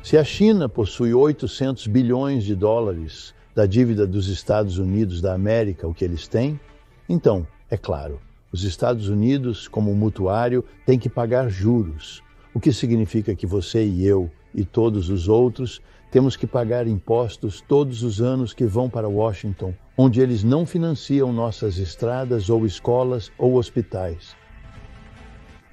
Se a China possui 800 bilhões de dólares da dívida dos Estados Unidos da América, o que eles têm, então, é claro, os Estados Unidos, como mutuário, têm que pagar juros, o que significa que você e eu e todos os outros temos que pagar impostos todos os anos que vão para Washington, onde eles não financiam nossas estradas ou escolas ou hospitais.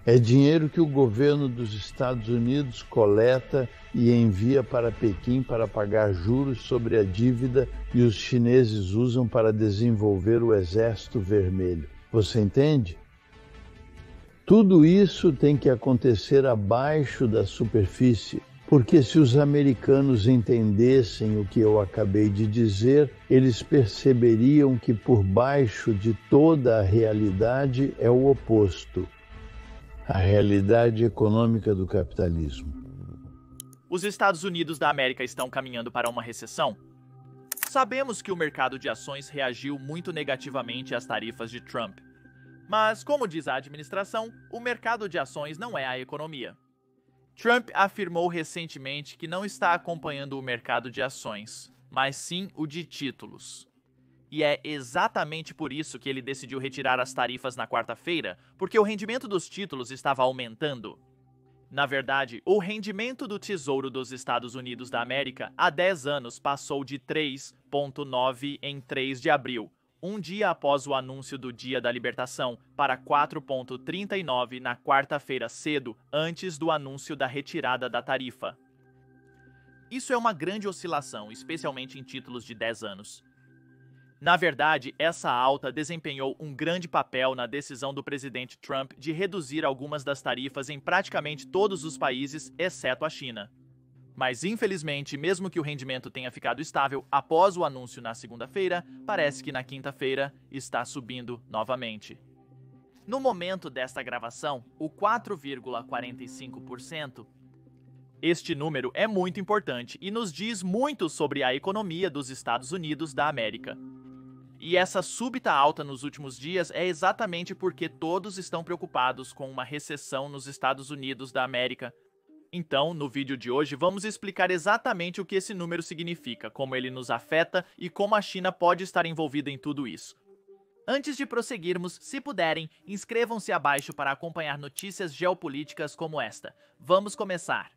É dinheiro que o governo dos Estados Unidos coleta e envia para Pequim para pagar juros sobre a dívida e os chineses usam para desenvolver o Exército Vermelho. Você entende? Tudo isso tem que acontecer abaixo da superfície, porque se os americanos entendessem o que eu acabei de dizer, eles perceberiam que por baixo de toda a realidade é o oposto. A realidade econômica do capitalismo. Os Estados Unidos da América estão caminhando para uma recessão? Sabemos que o mercado de ações reagiu muito negativamente às tarifas de Trump. Mas, como diz a administração, o mercado de ações não é a economia. Trump afirmou recentemente que não está acompanhando o mercado de ações, mas sim o de títulos. E é exatamente por isso que ele decidiu retirar as tarifas na quarta-feira, porque o rendimento dos títulos estava aumentando. Na verdade, o rendimento do Tesouro dos Estados Unidos da América há 10 anos passou de 3,9 em 3 de abril, um dia após o anúncio do Dia da Libertação, para 4,39 na quarta-feira cedo, antes do anúncio da retirada da tarifa. Isso é uma grande oscilação, especialmente em títulos de 10 anos. Na verdade, essa alta desempenhou um grande papel na decisão do presidente Trump de reduzir algumas das tarifas em praticamente todos os países, exceto a China. Mas, infelizmente, mesmo que o rendimento tenha ficado estável após o anúncio na segunda-feira, parece que na quinta-feira está subindo novamente. No momento desta gravação, o 4,45%. Este número é muito importante e nos diz muito sobre a economia dos Estados Unidos da América. E essa súbita alta nos últimos dias é exatamente porque todos estão preocupados com uma recessão nos Estados Unidos da América. Então, no vídeo de hoje, vamos explicar exatamente o que esse número significa, como ele nos afeta e como a China pode estar envolvida em tudo isso. Antes de prosseguirmos, se puderem, inscrevam-se abaixo para acompanhar notícias geopolíticas como esta. Vamos começar!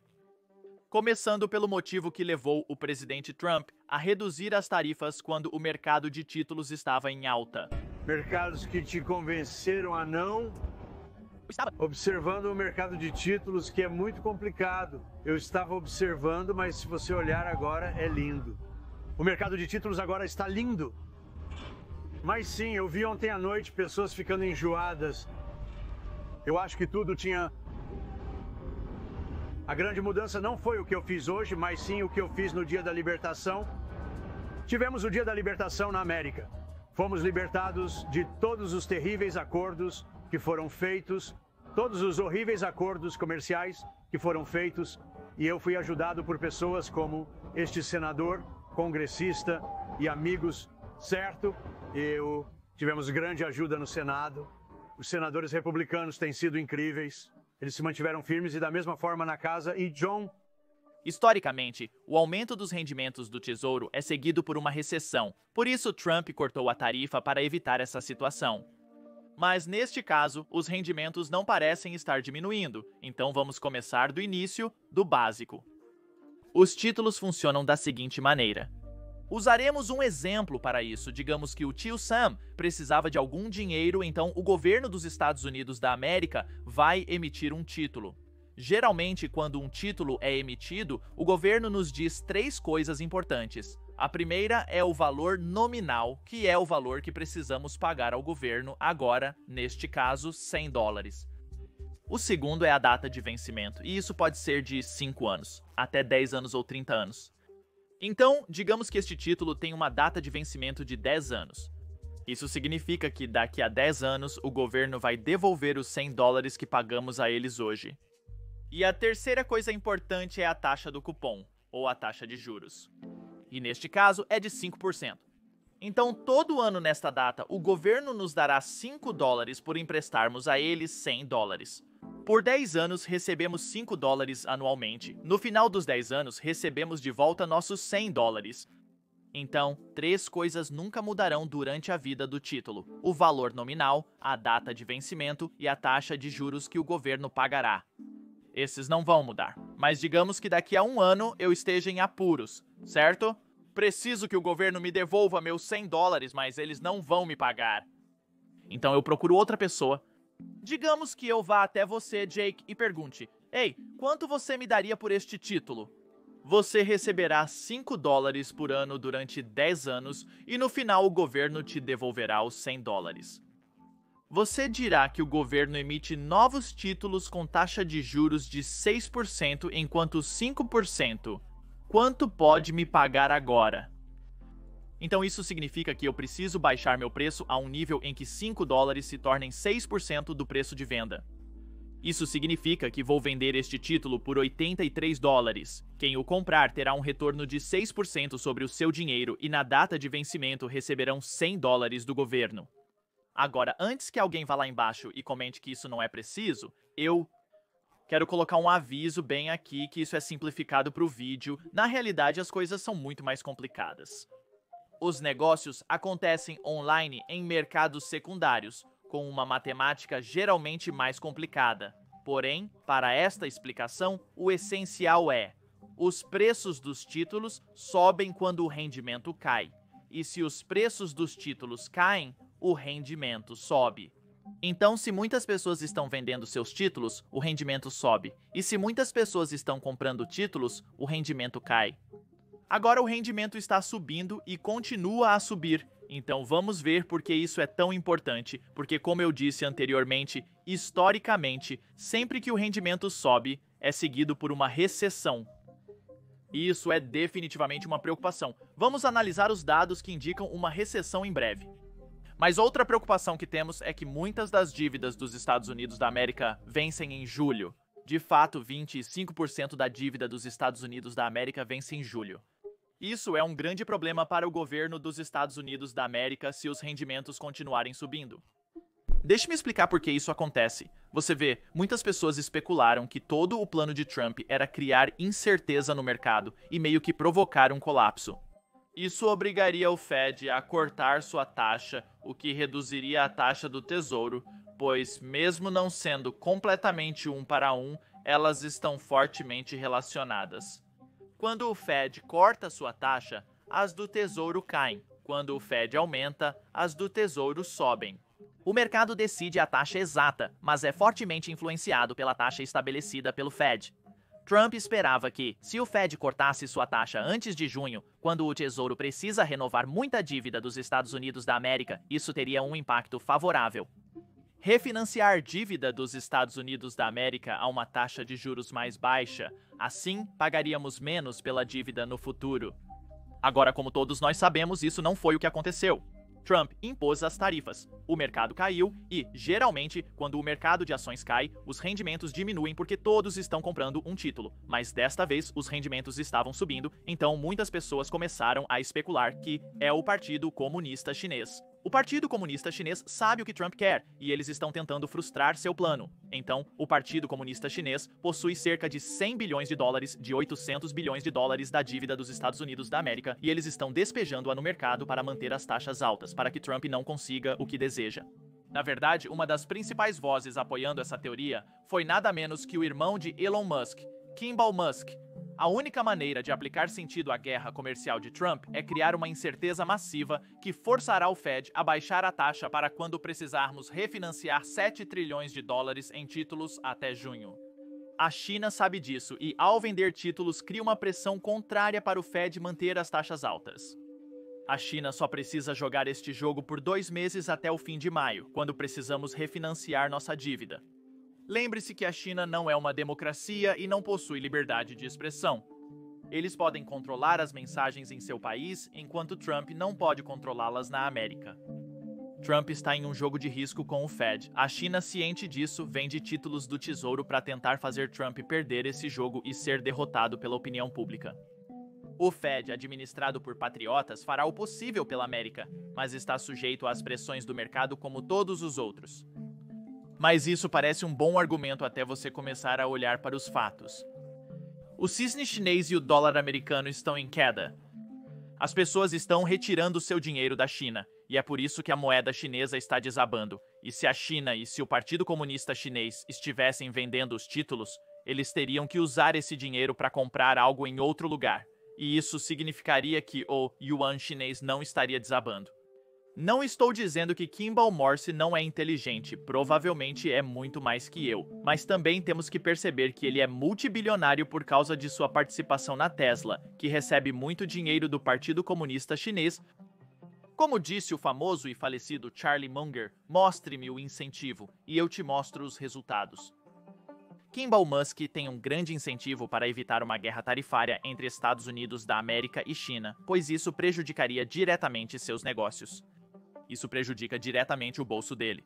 Começando pelo motivo que levou o presidente Trump a reduzir as tarifas quando o mercado de títulos estava em alta. Mercados que te convenceram a não... Observando o mercado de títulos, que é muito complicado. Eu estava observando, mas se você olhar agora, é lindo. O mercado de títulos agora está lindo. Mas sim, eu vi ontem à noite pessoas ficando enjoadas. Eu acho que tudo tinha... A grande mudança não foi o que eu fiz hoje, mas sim o que eu fiz no Dia da Libertação. Tivemos o Dia da Libertação na América. Fomos libertados de todos os terríveis acordos que foram feitos, todos os horríveis acordos comerciais que foram feitos, e eu fui ajudado por pessoas como este senador, congressista e amigos, certo? Tivemos grande ajuda no Senado. Os senadores republicanos têm sido incríveis. Eles se mantiveram firmes e da mesma forma na casa. E John... Historicamente, o aumento dos rendimentos do Tesouro é seguido por uma recessão. Por isso, Trump cortou a tarifa para evitar essa situação. Mas neste caso, os rendimentos não parecem estar diminuindo. Então vamos começar do início, do básico. Os títulos funcionam da seguinte maneira. Usaremos um exemplo para isso. Digamos que o tio Sam precisava de algum dinheiro, então o governo dos Estados Unidos da América vai emitir um título. Geralmente, quando um título é emitido, o governo nos diz 3 coisas importantes. A primeira é o valor nominal, que é o valor que precisamos pagar ao governo agora, neste caso, $100. O segundo é a data de vencimento, e isso pode ser de 5 anos, até 10 anos ou 30 anos. Então, digamos que este título tem uma data de vencimento de 10 anos. Isso significa que daqui a 10 anos o governo vai devolver os $100 que pagamos a eles hoje. E a terceira coisa importante é a taxa do cupom, ou a taxa de juros. E neste caso é de 5%. Então, todo ano nesta data, o governo nos dará $5 por emprestarmos a eles $100. Por 10 anos, recebemos 5 dólares anualmente. No final dos 10 anos, recebemos de volta nossos 100 dólares. Então, 3 coisas nunca mudarão durante a vida do título: o valor nominal, a data de vencimento e a taxa de juros que o governo pagará. Esses não vão mudar, mas digamos que daqui a um ano eu esteja em apuros, certo? Preciso que o governo me devolva meus 100 dólares, mas eles não vão me pagar. Então eu procuro outra pessoa. Digamos que eu vá até você, Jake, e pergunte: Ei, quanto você me daria por este título? Você receberá 5 dólares por ano durante 10 anos e no final o governo te devolverá os 100 dólares. Você dirá que o governo emite novos títulos com taxa de juros de 6% enquanto 5%. Quanto pode me pagar agora? Então isso significa que eu preciso baixar meu preço a um nível em que 5 dólares se tornem 6% do preço de venda. Isso significa que vou vender este título por 83 dólares. Quem o comprar terá um retorno de 6% sobre o seu dinheiro e na data de vencimento receberão 100 dólares do governo. Agora, antes que alguém vá lá embaixo e comente que isso não é preciso, eu quero colocar um aviso bem aqui que isso é simplificado para o vídeo. Na realidade, as coisas são muito mais complicadas. Os negócios acontecem online em mercados secundários, com uma matemática geralmente mais complicada. Porém, para esta explicação, o essencial é: os preços dos títulos sobem quando o rendimento cai. E se os preços dos títulos caem, o rendimento sobe. Então, se muitas pessoas estão vendendo seus títulos, o rendimento sobe. E se muitas pessoas estão comprando títulos, o rendimento cai. Agora o rendimento está subindo e continua a subir. Então vamos ver por que isso é tão importante, porque como eu disse anteriormente, historicamente, sempre que o rendimento sobe, é seguido por uma recessão. Isso é definitivamente uma preocupação. Vamos analisar os dados que indicam uma recessão em breve. Mas outra preocupação que temos é que muitas das dívidas dos Estados Unidos da América vencem em julho. De fato, 25% da dívida dos Estados Unidos da América vence em julho. Isso é um grande problema para o governo dos Estados Unidos da América se os rendimentos continuarem subindo. Deixe-me explicar por que isso acontece. Você vê, muitas pessoas especularam que todo o plano de Trump era criar incerteza no mercado e meio que provocar um colapso. Isso obrigaria o Fed a cortar sua taxa, o que reduziria a taxa do Tesouro, pois, mesmo não sendo completamente um para um, elas estão fortemente relacionadas. Quando o Fed corta sua taxa, as do Tesouro caem. Quando o Fed aumenta, as do Tesouro sobem. O mercado decide a taxa exata, mas é fortemente influenciado pela taxa estabelecida pelo Fed. Trump esperava que, se o Fed cortasse sua taxa antes de junho, quando o Tesouro precisa renovar muita dívida dos Estados Unidos da América, isso teria um impacto favorável. Refinanciar dívida dos Estados Unidos da América a uma taxa de juros mais baixa, assim pagaríamos menos pela dívida no futuro. Agora, como todos nós sabemos, isso não foi o que aconteceu. Trump impôs as tarifas, o mercado caiu e, geralmente, quando o mercado de ações cai, os rendimentos diminuem porque todos estão comprando um título. Mas desta vez, os rendimentos estavam subindo, então muitas pessoas começaram a especular que é o Partido Comunista Chinês. O Partido Comunista Chinês sabe o que Trump quer e eles estão tentando frustrar seu plano. Então, o Partido Comunista Chinês possui cerca de 100 bilhões de dólares de 800 bilhões de dólares da dívida dos Estados Unidos da América e eles estão despejando-a no mercado para manter as taxas altas, para que Trump não consiga o que deseja. Na verdade, uma das principais vozes apoiando essa teoria foi nada menos que o irmão de Elon Musk, Kimball Musk. A única maneira de aplicar sentido à guerra comercial de Trump é criar uma incerteza massiva que forçará o Fed a baixar a taxa para quando precisarmos refinanciar 7 trilhões de dólares em títulos até junho. A China sabe disso e, ao vender títulos, cria uma pressão contrária para o Fed manter as taxas altas. A China só precisa jogar este jogo por 2 meses até o fim de maio, quando precisamos refinanciar nossa dívida. Lembre-se que a China não é uma democracia e não possui liberdade de expressão. Eles podem controlar as mensagens em seu país, enquanto Trump não pode controlá-las na América. Trump está em um jogo de risco com o Fed. A China, ciente disso, vende títulos do Tesouro para tentar fazer Trump perder esse jogo e ser derrotado pela opinião pública. O Fed, administrado por patriotas, fará o possível pela América, mas está sujeito às pressões do mercado como todos os outros. Mas isso parece um bom argumento até você começar a olhar para os fatos. O cisne chinês e o dólar americano estão em queda. As pessoas estão retirando seu dinheiro da China, e é por isso que a moeda chinesa está desabando. E se a China e se o Partido Comunista Chinês estivessem vendendo os títulos, eles teriam que usar esse dinheiro para comprar algo em outro lugar. E isso significaria que o yuan chinês não estaria desabando. Não estou dizendo que Kimball Morse não é inteligente, provavelmente é muito mais que eu, mas também temos que perceber que ele é multibilionário por causa de sua participação na Tesla, que recebe muito dinheiro do Partido Comunista Chinês. Como disse o famoso e falecido Charlie Munger, mostre-me o incentivo e eu te mostro os resultados. Kimball Musk tem um grande incentivo para evitar uma guerra tarifária entre Estados Unidos da América e China, pois isso prejudicaria diretamente seus negócios. Isso prejudica diretamente o bolso dele.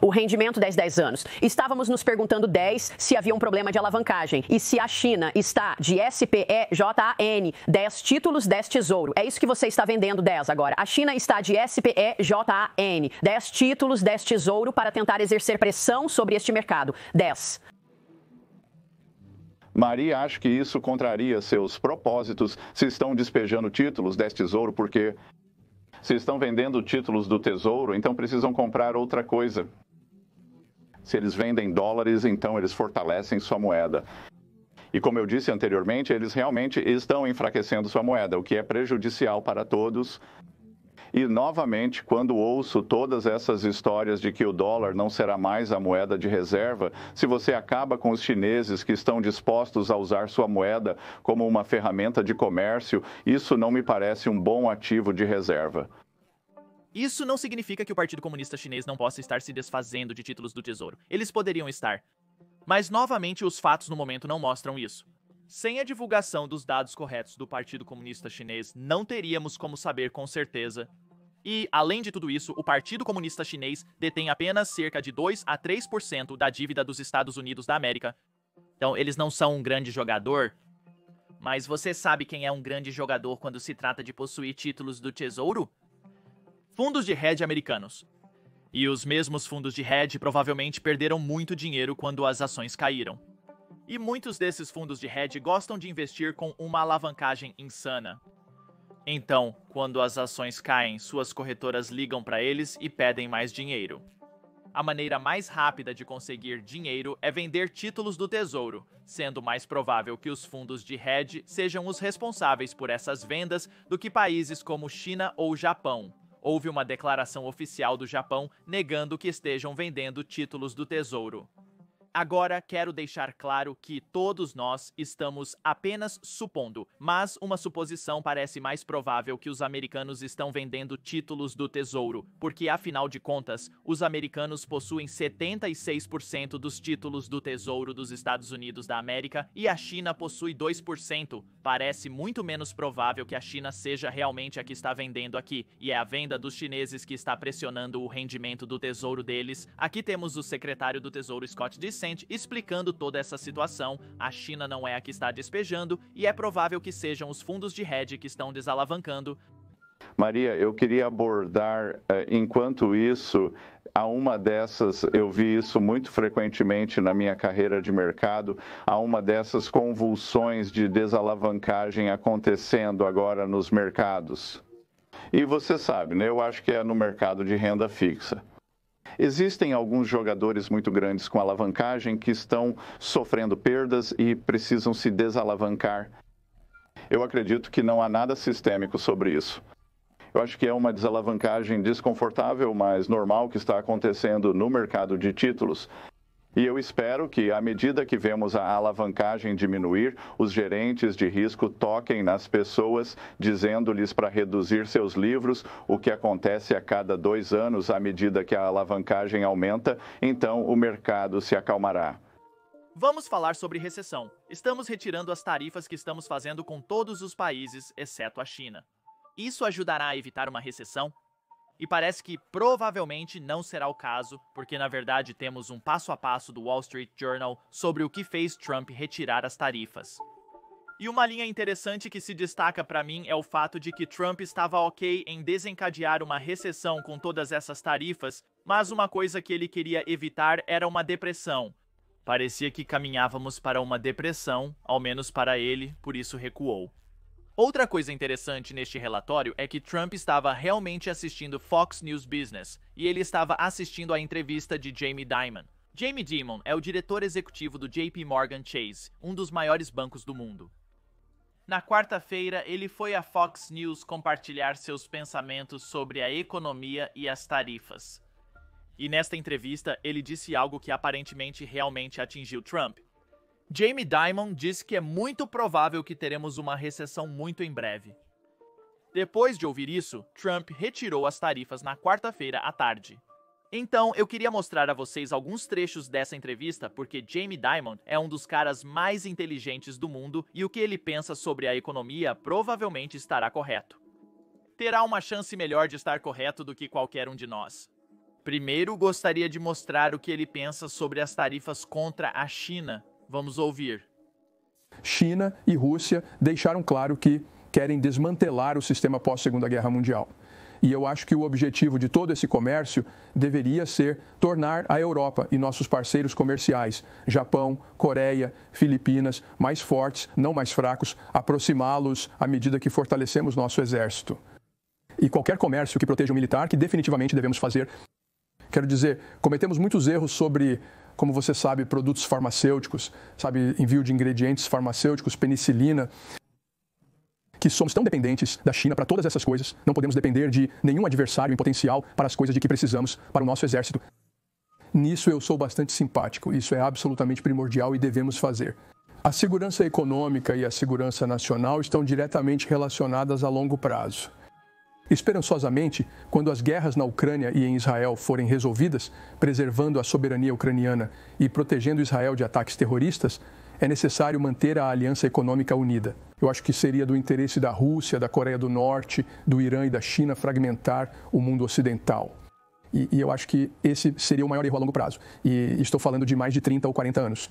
O rendimento 10 anos. Estávamos nos perguntando 10 se havia um problema de alavancagem e se a China está de SPEJAN, 10 títulos, 10 tesouro. É isso que você está vendendo 10 agora. A China está de SPEJAN, 10 títulos, 10 tesouro para tentar exercer pressão sobre este mercado. 10. Maria acha que isso contraria seus propósitos se estão despejando títulos 10 tesouro, porque se estão vendendo títulos do Tesouro, então precisam comprar outra coisa. Se eles vendem dólares, então eles fortalecem sua moeda. E como eu disse anteriormente, eles realmente estão enfraquecendo sua moeda, o que é prejudicial para todos. E, novamente, quando ouço todas essas histórias de que o dólar não será mais a moeda de reserva, se você acaba com os chineses que estão dispostos a usar sua moeda como uma ferramenta de comércio, isso não me parece um bom ativo de reserva. Isso não significa que o Partido Comunista Chinês não possa estar se desfazendo de títulos do Tesouro. Eles poderiam estar. Mas, novamente, os fatos no momento não mostram isso. Sem a divulgação dos dados corretos do Partido Comunista Chinês, não teríamos como saber com certeza. E, além de tudo isso, o Partido Comunista Chinês detém apenas cerca de 2 a 3% da dívida dos Estados Unidos da América. Então, eles não são um grande jogador. Mas você sabe quem é um grande jogador quando se trata de possuir títulos do Tesouro? Fundos de hedge americanos. E os mesmos fundos de hedge provavelmente perderam muito dinheiro quando as ações caíram. E muitos desses fundos de hedge gostam de investir com uma alavancagem insana. Então, quando as ações caem, suas corretoras ligam para eles e pedem mais dinheiro. A maneira mais rápida de conseguir dinheiro é vender títulos do Tesouro, sendo mais provável que os fundos de hedge sejam os responsáveis por essas vendas do que países como China ou Japão. Houve uma declaração oficial do Japão negando que estejam vendendo títulos do Tesouro. Agora, quero deixar claro que todos nós estamos apenas supondo, mas uma suposição parece mais provável que os americanos estão vendendo títulos do Tesouro, porque, afinal de contas, os americanos possuem 76% dos títulos do Tesouro dos Estados Unidos da América e a China possui 2%. Parece muito menos provável que a China seja realmente a que está vendendo aqui, e é a venda dos chineses que está pressionando o rendimento do Tesouro deles. Aqui temos o secretário do Tesouro Scott Dissent explicando toda essa situação. A China não é a que está despejando, e é provável que sejam os fundos de hedge que estão desalavancando. Maria, eu queria abordar, enquanto isso, a uma dessas, eu vi isso muito frequentemente na minha carreira de mercado, a uma dessas convulsões de desalavancagem acontecendo agora nos mercados. E você sabe, né? Eu acho que é no mercado de renda fixa. Existem alguns jogadores muito grandes com alavancagem que estão sofrendo perdas e precisam se desalavancar. Eu acredito que não há nada sistêmico sobre isso. Eu acho que é uma desalavancagem desconfortável, mas normal que está acontecendo no mercado de títulos. E eu espero que, à medida que vemos a alavancagem diminuir, os gerentes de risco toquem nas pessoas, dizendo-lhes para reduzir seus livros, o que acontece a cada 2 anos, à medida que a alavancagem aumenta, então o mercado se acalmará. Vamos falar sobre recessão. Estamos retirando as tarifas que estamos fazendo com todos os países, exceto a China. Isso ajudará a evitar uma recessão? E parece que provavelmente não será o caso, porque na verdade temos um passo a passo do Wall Street Journal sobre o que fez Trump retirar as tarifas. E uma linha interessante que se destaca para mim é o fato de que Trump estava ok em desencadear uma recessão com todas essas tarifas, Mas uma coisa que ele queria evitar era uma depressão. Parecia que caminhávamos para uma depressão, ao menos para ele, por isso recuou. Outra coisa interessante neste relatório é que Trump estava realmente assistindo Fox News Business e ele estava assistindo a entrevista de Jamie Dimon. Jamie Dimon é o diretor executivo do JP Morgan Chase, um dos maiores bancos do mundo. Na quarta-feira, ele foi à Fox News compartilhar seus pensamentos sobre a economia e as tarifas. E nesta entrevista, ele disse algo que aparentemente realmente atingiu Trump. Jamie Dimon disse que é muito provável que teremos uma recessão muito em breve. Depois de ouvir isso, Trump retirou as tarifas na quarta-feira à tarde. Então, eu queria mostrar a vocês alguns trechos dessa entrevista porque Jamie Dimon é um dos caras mais inteligentes do mundo e o que ele pensa sobre a economia provavelmente estará correto. Terá uma chance melhor de estar correto do que qualquer um de nós. Primeiro, gostaria de mostrar o que ele pensa sobre as tarifas contra a China. Vamos ouvir. China e Rússia deixaram claro que querem desmantelar o sistema pós-Segunda Guerra Mundial. E eu acho que o objetivo de todo esse comércio deveria ser tornar a Europa e nossos parceiros comerciais, Japão, Coreia, Filipinas, mais fortes, não mais fracos, aproximá-los à medida que fortalecemos nosso exército. E qualquer comércio que proteja o militar, que definitivamente devemos fazer. Quero dizer, cometemos muitos erros sobre, como você sabe, produtos farmacêuticos, sabe, envio de ingredientes farmacêuticos, penicilina, que somos tão dependentes da China para todas essas coisas, não podemos depender de nenhum adversário em potencial para as coisas de que precisamos para o nosso exército. Nisso eu sou bastante simpático, isso é absolutamente primordial e devemos fazer. A segurança econômica e a segurança nacional estão diretamente relacionadas a longo prazo. Esperançosamente, quando as guerras na Ucrânia e em Israel forem resolvidas, preservando a soberania ucraniana e protegendo Israel de ataques terroristas, é necessário manter a aliança econômica unida. Eu acho que seria do interesse da Rússia, da Coreia do Norte, do Irã e da China fragmentar o mundo ocidental. E eu acho que esse seria o maior erro a longo prazo. E estou falando de mais de 30 ou 40 anos.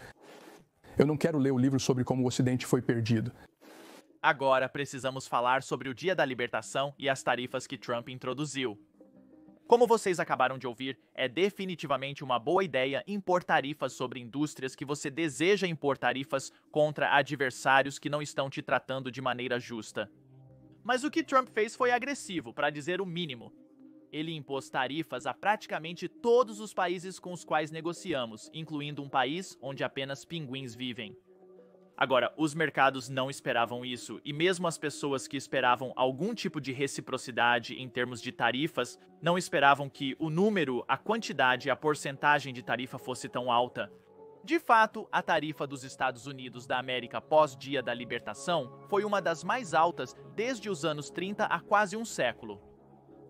Eu não quero ler o livro sobre como o Ocidente foi perdido. Agora precisamos falar sobre o Dia da Libertação e as tarifas que Trump introduziu. Como vocês acabaram de ouvir, é definitivamente uma boa ideia impor tarifas sobre indústrias que você deseja impor tarifas contra adversários que não estão te tratando de maneira justa. Mas o que Trump fez foi agressivo, para dizer o mínimo. Ele impôs tarifas a praticamente todos os países com os quais negociamos, incluindo um país onde apenas pinguins vivem. Agora, os mercados não esperavam isso, e mesmo as pessoas que esperavam algum tipo de reciprocidade em termos de tarifas, não esperavam que o número, a quantidade e a porcentagem de tarifa fosse tão alta. De fato, a tarifa dos Estados Unidos da América pós-Dia da Libertação foi uma das mais altas desde os anos 30 há quase um século.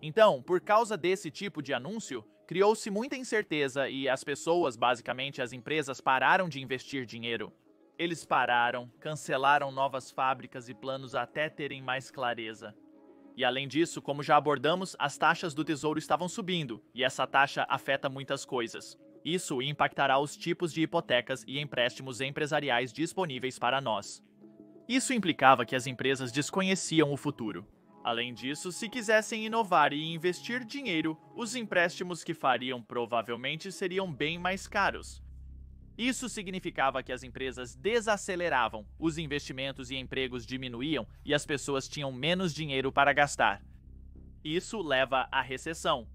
Então, por causa desse tipo de anúncio, criou-se muita incerteza e as pessoas, basicamente as empresas, pararam de investir dinheiro. Eles pararam, cancelaram novas fábricas e planos até terem mais clareza. E além disso, como já abordamos, as taxas do Tesouro estavam subindo, e essa taxa afeta muitas coisas. Isso impactará os tipos de hipotecas e empréstimos empresariais disponíveis para nós. Isso implicava que as empresas desconheciam o futuro. Além disso, se quisessem inovar e investir dinheiro, os empréstimos que fariam provavelmente seriam bem mais caros. Isso significava que as empresas desaceleravam, os investimentos e empregos diminuíam e as pessoas tinham menos dinheiro para gastar. Isso leva à recessão.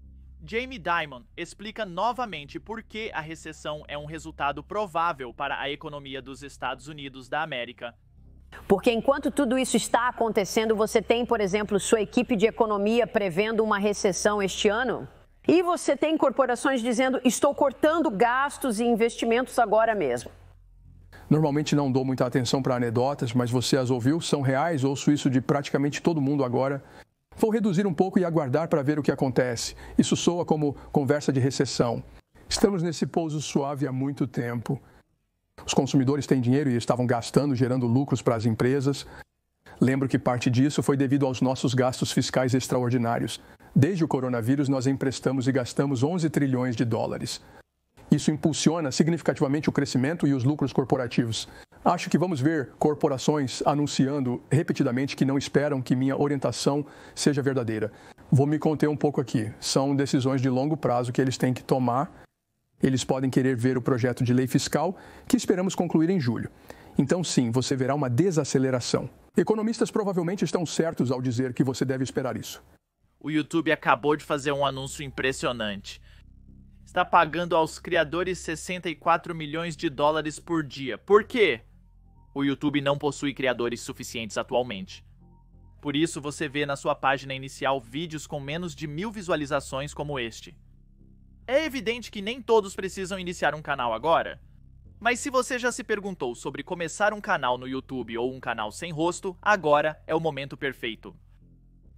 Jamie Dimon explica novamente por que a recessão é um resultado provável para a economia dos Estados Unidos da América. Porque enquanto tudo isso está acontecendo, você tem, por exemplo, sua equipe de economia prevendo uma recessão este ano? E você tem corporações dizendo, estou cortando gastos e investimentos agora mesmo. Normalmente não dou muita atenção para anedotas, mas você as ouviu, são reais, ouço isso de praticamente todo mundo agora. Vou reduzir um pouco e aguardar para ver o que acontece. Isso soa como conversa de recessão. Estamos nesse pouso suave há muito tempo. Os consumidores têm dinheiro e estavam gastando, gerando lucros para as empresas. Lembro que parte disso foi devido aos nossos gastos fiscais extraordinários. Desde o coronavírus, nós emprestamos e gastamos 11 trilhões de dólares. Isso impulsiona significativamente o crescimento e os lucros corporativos. Acho que vamos ver corporações anunciando repetidamente que não esperam que minha orientação seja verdadeira. Vou me conter um pouco aqui. São decisões de longo prazo que eles têm que tomar. Eles podem querer ver o projeto de lei fiscal, que esperamos concluir em julho. Então, sim, você verá uma desaceleração. Economistas provavelmente estão certos ao dizer que você deve esperar isso. O YouTube acabou de fazer um anúncio impressionante. Está pagando aos criadores 64 milhões de dólares por dia. Por quê? O YouTube não possui criadores suficientes atualmente. Por isso, você vê na sua página inicial vídeos com menos de 1000 visualizações como este. É evidente que nem todos precisam iniciar um canal agora. Mas se você já se perguntou sobre começar um canal no YouTube ou um canal sem rosto, agora é o momento perfeito.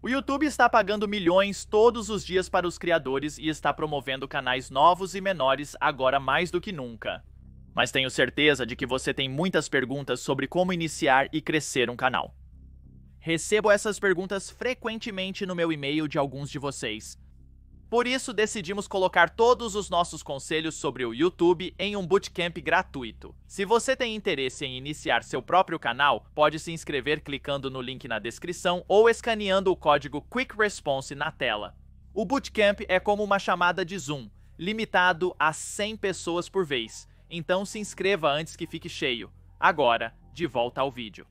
O YouTube está pagando milhões todos os dias para os criadores e está promovendo canais novos e menores agora mais do que nunca. Mas tenho certeza de que você tem muitas perguntas sobre como iniciar e crescer um canal. Recebo essas perguntas frequentemente no meu e-mail de alguns de vocês. Por isso, decidimos colocar todos os nossos conselhos sobre o YouTube em um bootcamp gratuito. Se você tem interesse em iniciar seu próprio canal, pode se inscrever clicando no link na descrição ou escaneando o código Quick Response na tela. O bootcamp é como uma chamada de Zoom, limitado a 100 pessoas por vez. Então se inscreva antes que fique cheio. Agora, de volta ao vídeo.